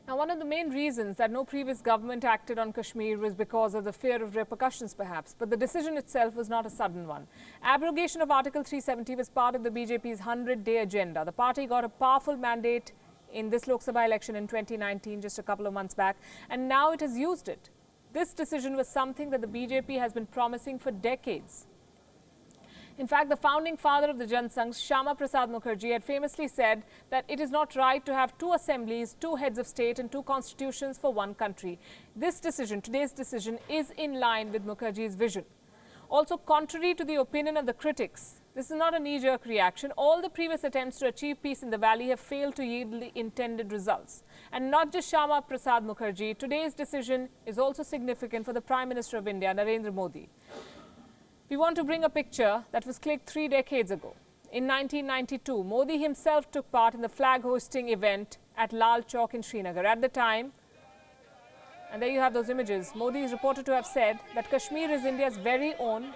Now, one of the main reasons that no previous government acted on Kashmir was because of the fear of repercussions, perhaps. But the decision itself was not a sudden one. Abrogation of Article 370 was part of the BJP's 100-day agenda. The party got a powerful mandate in this Lok Sabha election in 2019, just a couple of months back, and now it has used it. This decision was something that the BJP has been promising for decades. In fact, the founding father of the Jansangh, Shyama Prasad Mukherjee, had famously said that it is not right to have two assemblies, two heads of state and two constitutions for one country. This decision, today's decision, is in line with Mukherjee's vision. Also, contrary to the opinion of the critics, this is not a knee-jerk reaction. All the previous attempts to achieve peace in the valley have failed to yield the intended results. And not just Shyama Prasad Mukherjee, today's decision is also significant for the Prime Minister of India, Narendra Modi. We want to bring a picture that was clicked 3 decades ago. In 1992, Modi himself took part in the flag-hosting event at Lal Chowk in Srinagar. At the time, and there you have those images, Modi is reported to have said that Kashmir is India's very own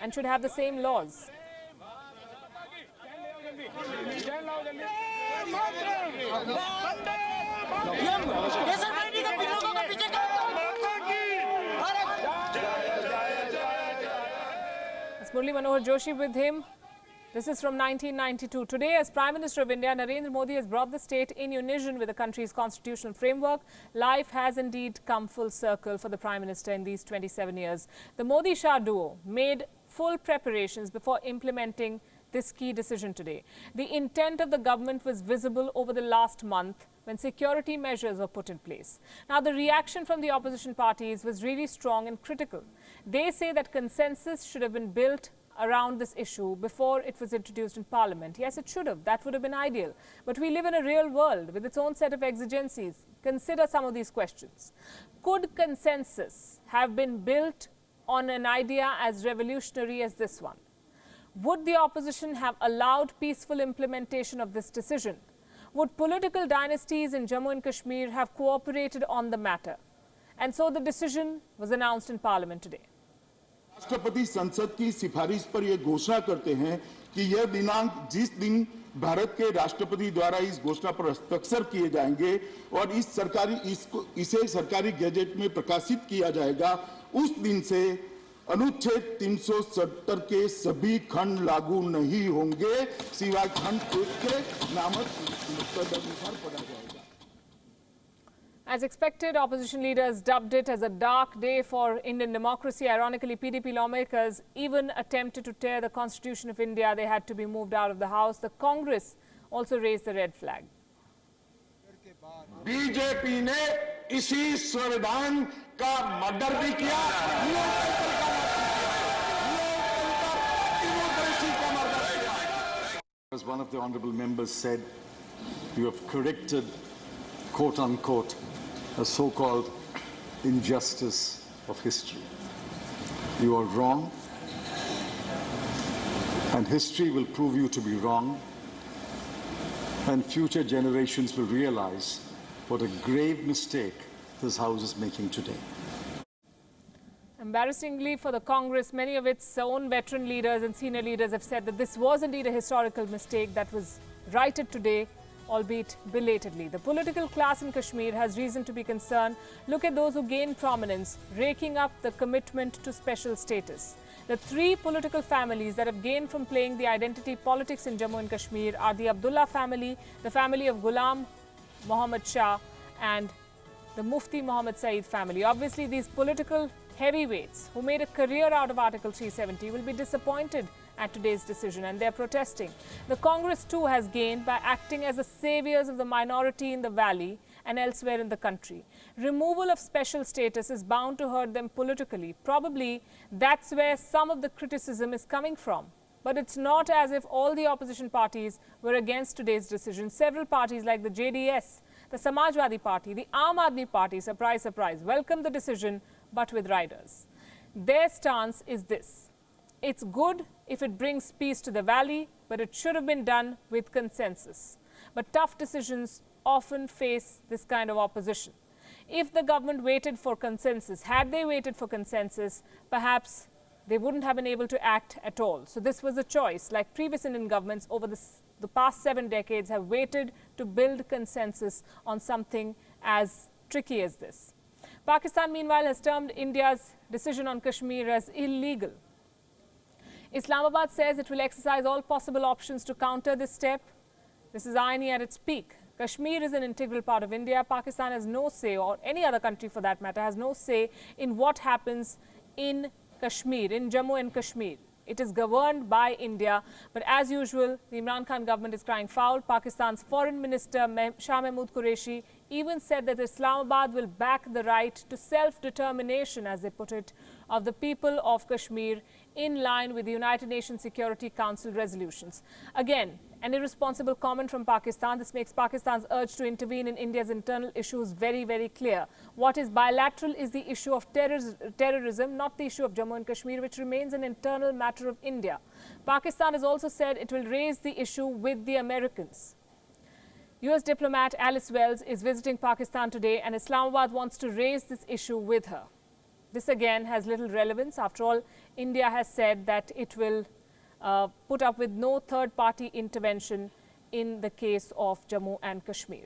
and should have the same laws. Murli Manohar Joshi with him. This is from 1992. Today, as Prime Minister of India, Narendra Modi has brought the state in unison with the country's constitutional framework. Life has indeed come full circle for the Prime Minister in these 27 years. The Modi-Shah duo made full preparations before implementing this key decision today. The intent of the government was visible over the last month when security measures were put in place. Now, the reaction from the opposition parties was really strong and critical. They say that consensus should have been built around this issue before it was introduced in Parliament. Yes, it should have. That would have been ideal. But we live in a real world with its own set of exigencies. Consider some of these questions. Could consensus have been built on an idea as revolutionary as this one? Would the opposition have allowed peaceful implementation of this decision? Would political dynasties in Jammu and Kashmir have cooperated on the matter? And so the decision was announced in Parliament today. राष्ट्रपति संसद की सिफारिश पर यह घोषणा करते हैं कि यह दिनांक जिस दिन भारत के राष्ट्रपति द्वारा इस घोषणा पर हस्ताक्षर किए जाएंगे और इसे सरकारी गैजेट में प्रकाशित किया जाएगा, उस दिन से अनुच्छेद 370 के सभी खंड लागू नहीं होंगे, सिवाय खंड 1 के नामक तदनुसार पढ़ा जाएगा. As expected, opposition leaders dubbed it as a dark day for Indian democracy. Ironically, PDP lawmakers even attempted to tear the Constitution of India. They had to be moved out of the House. The Congress also raised the red flag. BJP ने इसी संविधान का murder भी किया, As one of the honourable members said, you have corrected, quote unquote, a so-called injustice of history. You are wrong, and history will prove you to be wrong, and future generations will realize what a grave mistake this House is making today. Embarrassingly for the Congress, many of its own veteran leaders and senior leaders have said that this was indeed a historical mistake that was righted today, albeit belatedly. The political class in Kashmir has reason to be concerned. Look at those who gain prominence, raking up the commitment to special status. The 3 political families that have gained from playing the identity politics in Jammu and Kashmir are the Abdullah family, the family of Ghulam Muhammad Shah, and the Mufti Muhammad Saeed family. Obviously, these political heavyweights who made a career out of Article 370 will be disappointed at today's decision, and they're protesting. The Congress too has gained by acting as the saviors of the minority in the valley and elsewhere in the country. Removal of special status is bound to hurt them politically. Probably that's where some of the criticism is coming from. But it's not as if all the opposition parties were against today's decision. Several parties like the JDS, the Samajwadi Party, the Aam Aadmi Party, surprise, surprise, welcomed the decision, but with riders. Their stance is this: it's good if it brings peace to the valley, but it should have been done with consensus. But tough decisions often face this kind of opposition. If the government waited for consensus, had they waited for consensus, perhaps they wouldn't have been able to act at all. So this was a choice, like previous Indian governments over the the past 7 decades have waited to build consensus on something as tricky as this. Pakistan, meanwhile, has termed India's decision on Kashmir as illegal. Islamabad says it will exercise all possible options to counter this step. This is irony at its peak. Kashmir is an integral part of India. Pakistan has no say, or any other country for that matter, has no say in what happens in Kashmir, in Jammu and Kashmir. It is governed by India, but as usual, the Imran Khan government is crying foul. Pakistan's Foreign Minister Shah Mahmood Qureshi even said that Islamabad will back the right to self-determination, as they put it, of the people of Kashmir in line with the United Nations Security Council resolutions. Again, an irresponsible comment from Pakistan. This makes Pakistan's urge to intervene in India's internal issues very, very clear. What is bilateral is the issue of terrorism, not the issue of Jammu and Kashmir, which remains an internal matter of India. Pakistan has also said it will raise the issue with the Americans. US diplomat Alice Wells is visiting Pakistan today, and Islamabad wants to raise this issue with her. This again has little relevance. After all, India has said that it will put up with no third-party intervention in the case of Jammu and Kashmir.